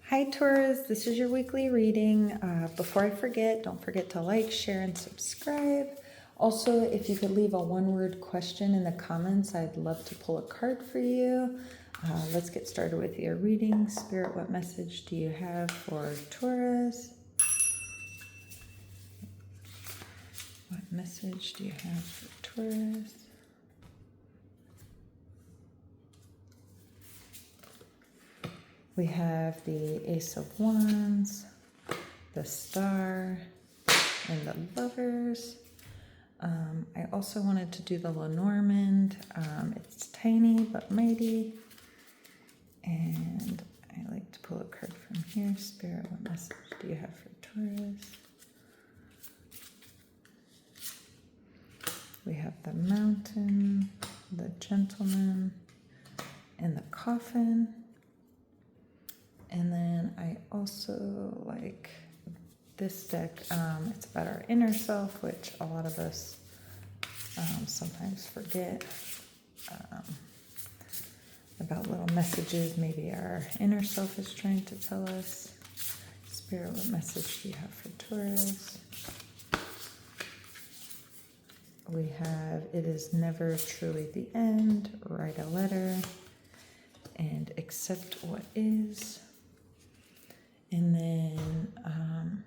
Hi Taurus, this is your weekly reading. Before I forget, don't forget to like, share, and subscribe. Also, if you could leave a one-word question in the comments, I'd love to pull a card for you. Let's get started with your reading. Spirit, what message do you have for Taurus? What message do you have for Taurus? We have the Ace of Wands, the Star, and the Lovers. I also wanted to do the Lenormand. It's tiny but mighty. And I like to pull a card from here. Spirit, what message do you have for Taurus? We have the Mountain, the Gentleman, and the Coffin. And then I also like this deck. It's about our inner self, which a lot of us sometimes forget about little messages maybe our inner self is trying to tell us. Spirit, what message do you have for Taurus? We have, it is never truly the end. Write a letter and accept what is. And then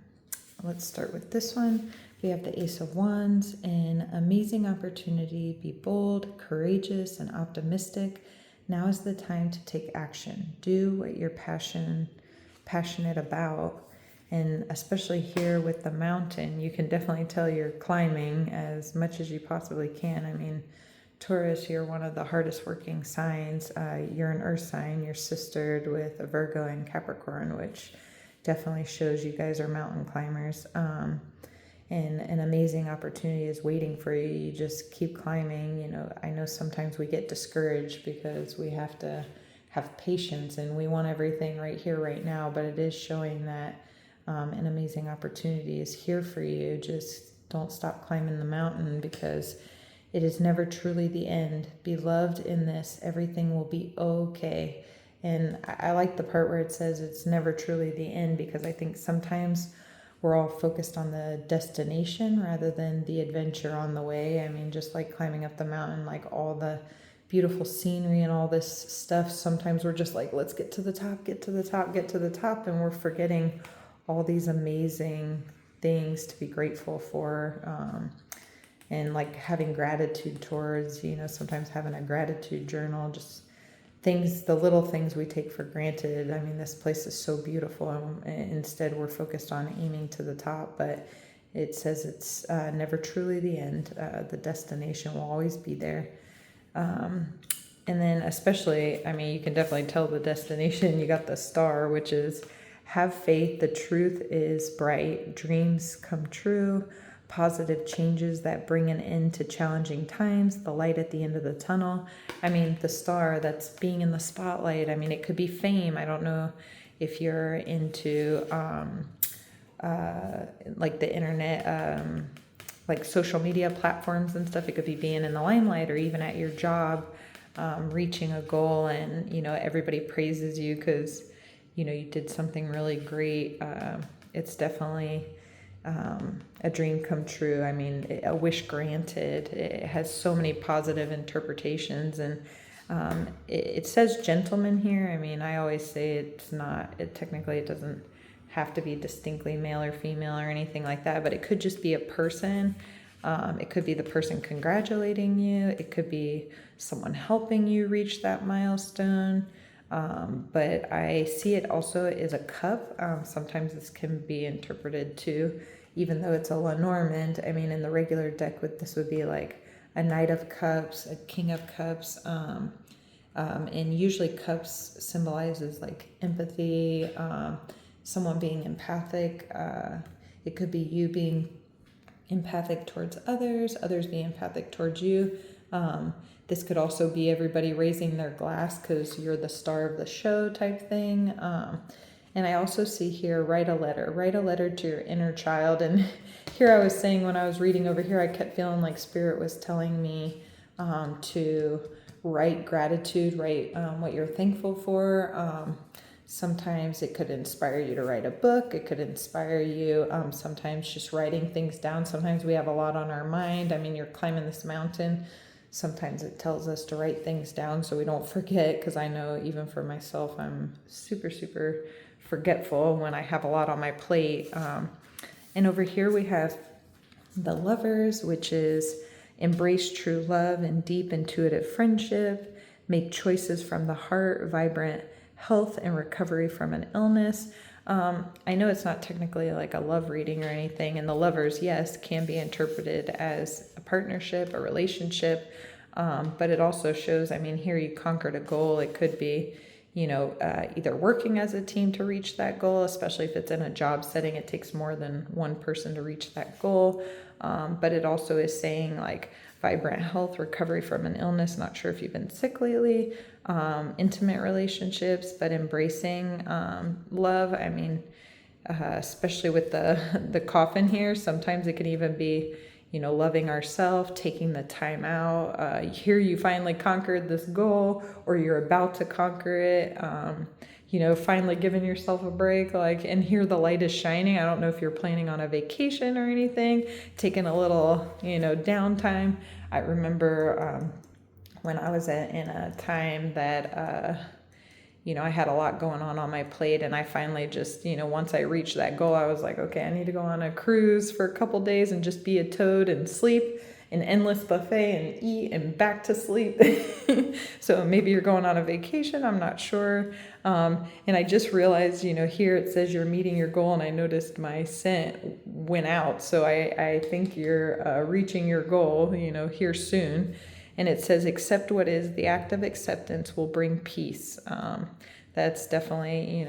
let's start with this one. We have the Ace of Wands, an amazing opportunity. Be bold, courageous, and optimistic. Now is the time to take action. Do what you're passionate about. And especially here with the Mountain, you can definitely tell you're climbing as much as you possibly can. I mean, Taurus, you're one of the hardest working signs. You're an earth sign. You're sistered with a Virgo and Capricorn, which definitely shows you guys are mountain climbers. And an amazing opportunity is waiting for you. You just keep climbing. You know, I know sometimes we get discouraged because we have to have patience and we want everything right here, right now, but it is showing that an amazing opportunity is here for you. Just don't stop climbing the mountain because it is never truly the end. Be loved in this. Everything will be okay. And I like the part where it says it's never truly the end, because I think sometimes we're all focused on the destination rather than the adventure on the way. I mean, just like climbing up the mountain, like all the beautiful scenery and all this stuff, sometimes we're just like, let's get to the top, get to the top, get to the top. And we're forgetting all these amazing things to be grateful for. And like having gratitude towards, you know, sometimes having a gratitude journal, just things, the little things we take for granted. I mean, this place is so beautiful, and instead we're focused on aiming to the top, but it says it's never truly the end. The destination will always be there. And then especially, I mean, you can definitely tell the destination. You got the Star, which is have faith, the truth is bright, dreams come true, positive changes that bring an end to challenging times, the light at the end of the tunnel. I mean, the Star, that's being in the spotlight. I mean, it could be fame. I don't know if you're into like the internet, like social media platforms and stuff. It could be being in the limelight, or even at your job, reaching a goal, and, you know, everybody praises you because, you know, you did something really great. It's definitely a dream come true. I mean, a wish granted. It has so many positive interpretations, and it says gentleman here. I mean, I always say it's not, technically it doesn't have to be distinctly male or female or anything like that, but it could just be a person. It could be the person congratulating you. It could be someone helping you reach that milestone. But I see it also as a cup. Sometimes this can be interpreted too, even though it's a Lenormand. I mean, in the regular deck, this would be like a Knight of Cups, a King of Cups, and usually cups symbolizes like empathy, someone being empathic. It could be you being empathic towards others, others being empathic towards you. This could also be everybody raising their glass because you're the star of the show type thing. And I also see here, write a letter to your inner child. And here I was saying, when I was reading over here, I kept feeling like Spirit was telling me to write gratitude, write what you're thankful for. Sometimes it could inspire you to write a book. It could inspire you. Sometimes just writing things down. Sometimes we have a lot on our mind. I mean, you're climbing this mountain. Sometimes it tells us to write things down so we don't forget, because I know even for myself, I'm super, super forgetful when I have a lot on my plate. And over here we have the Lovers, which is embrace true love and deep intuitive friendship, make choices from the heart, vibrant health and recovery from an illness. I know it's not technically like a love reading or anything, and the Lovers, yes, can be interpreted as a partnership, a relationship, but it also shows, I mean, here you conquered a goal. It could be, either working as a team to reach that goal, especially if it's in a job setting, it takes more than one person to reach that goal. But it also is saying like vibrant health, recovery from an illness. Not sure if you've been sick lately, intimate relationships, but embracing love. I mean, especially with the coffin here, sometimes it can even be, loving ourselves, taking the time out. Here you finally conquered this goal, or you're about to conquer it. Finally giving yourself a break, and here the light is shining. I don't know if you're planning on a vacation or anything, taking a little, downtime. I remember when I was in a time that, I had a lot going on my plate, and I finally just, once I reached that goal, I was like, okay, I need to go on a cruise for a couple days and just be a toad and sleep, an endless buffet and eat and back to sleep. So maybe you're going on a vacation, I'm not sure. And I just realized, here it says you're meeting your goal, and I noticed my scent went out. So I think you're reaching your goal, here soon. And it says, accept what is. The act of acceptance will bring peace. That's definitely,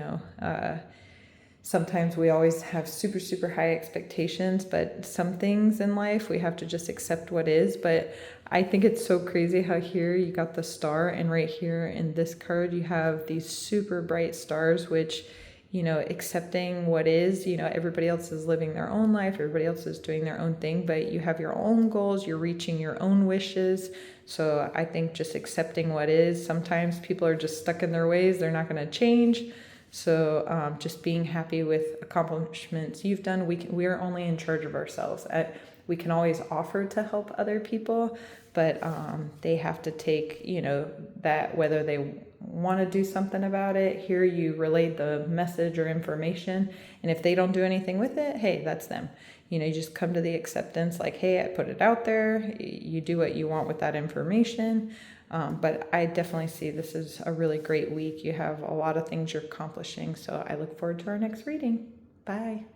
sometimes we always have super, super high expectations, but some things in life we have to just accept what is. But I think it's so crazy how here you got the star, and right here in this card you have these super bright stars, which, accepting what is, everybody else is living their own life, everybody else is doing their own thing, but you have your own goals, you're reaching your own wishes. So I think just accepting what is. Sometimes people are just stuck in their ways, they're not going to change. So just being happy with accomplishments you've done. We are only in charge of ourselves. We can always offer to help other people, but they have to take, that whether they want to do something about it. Here you relayed the message or information, and if they don't do anything with it, hey, that's them. You just come to the acceptance like, hey, I put it out there. You do what you want with that information. But I definitely see this is a really great week. You have a lot of things you're accomplishing. So I look forward to our next reading. Bye.